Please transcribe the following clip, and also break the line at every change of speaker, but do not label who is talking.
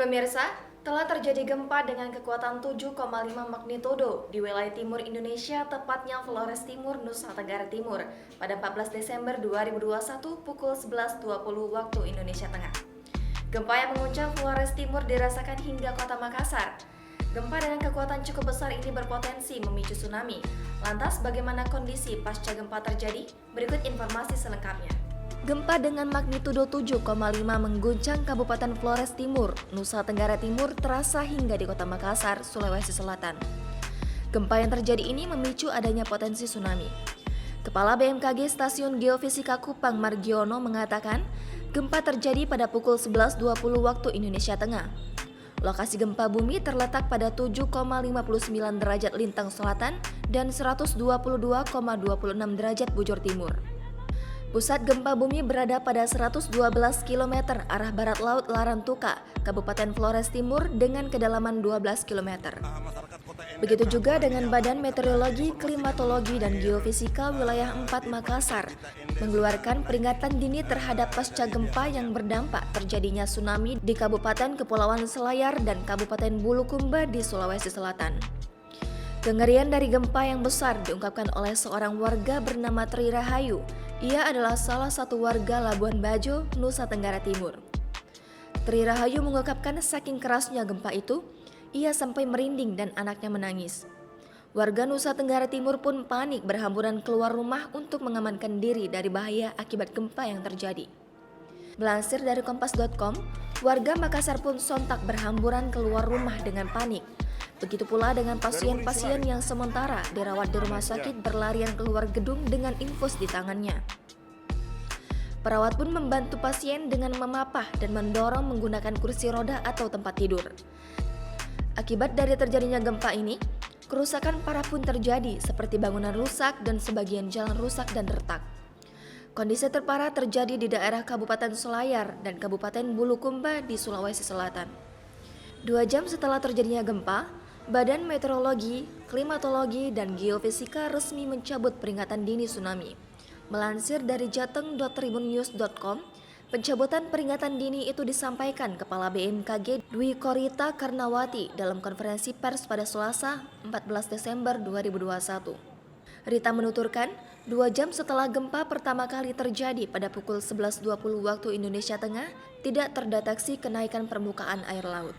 Pemirsa, telah terjadi gempa dengan kekuatan 7,5 magnitudo di wilayah timur Indonesia, tepatnya Flores Timur, Nusa Tenggara Timur, pada 14 Desember 2021 pukul 11.20 waktu Indonesia Tengah. Gempa yang mengguncang Flores Timur dirasakan hingga kota Makassar. Gempa dengan kekuatan cukup besar ini berpotensi memicu tsunami. Lantas bagaimana kondisi pasca gempa terjadi? Berikut informasi selengkapnya. Gempa dengan magnitudo 7,5 mengguncang Kabupaten Flores Timur, Nusa Tenggara Timur terasa hingga di kota Makassar, Sulawesi Selatan. Gempa yang terjadi ini memicu adanya potensi tsunami. Kepala BMKG Stasiun Geofisika Kupang Margiono mengatakan, gempa terjadi pada pukul 11.20 waktu Indonesia Tengah. Lokasi gempa bumi terletak pada 7,59 derajat lintang selatan dan 122,26 derajat bujur timur. Pusat gempa bumi berada pada 112 km arah barat laut Larantuka, Kabupaten Flores Timur dengan kedalaman 12 km. Begitu juga dengan Badan Meteorologi, Klimatologi, dan Geofisika Wilayah 4 Makassar mengeluarkan peringatan dini terhadap pasca gempa yang berdampak terjadinya tsunami di Kabupaten Kepulauan Selayar dan Kabupaten Bulukumba di Sulawesi Selatan. Kengerian dari gempa yang besar diungkapkan oleh seorang warga bernama Tri Rahayu. Ia adalah salah satu warga Labuan Bajo, Nusa Tenggara Timur. Tri Rahayu mengungkapkan saking kerasnya gempa itu, ia sampai merinding dan anaknya menangis. Warga Nusa Tenggara Timur pun panik berhamburan keluar rumah untuk mengamankan diri dari bahaya akibat gempa yang terjadi. Melansir dari Kompas.com, warga Makassar pun sontak berhamburan keluar rumah dengan panik. Begitu pula dengan pasien-pasien yang sementara dirawat di rumah sakit berlarian keluar gedung dengan infus di tangannya. Perawat pun membantu pasien dengan memapah dan mendorong menggunakan kursi roda atau tempat tidur. Akibat dari terjadinya gempa ini, kerusakan parah pun terjadi seperti bangunan rusak dan sebagian jalan rusak dan retak. Kondisi terparah terjadi di daerah Kabupaten Selayar dan Kabupaten Bulukumba di Sulawesi Selatan. 2 jam setelah terjadinya gempa, Badan Meteorologi, Klimatologi, dan Geofisika resmi mencabut peringatan dini tsunami. Melansir dari jateng.tribunnews.com, pencabutan peringatan dini itu disampaikan Kepala BMKG Dwi Korita Karnawati dalam konferensi pers pada Selasa 14 Desember 2021. Rita menuturkan, 2 jam setelah gempa pertama kali terjadi pada pukul 11.20 waktu Indonesia Tengah, tidak terdeteksi kenaikan permukaan air laut.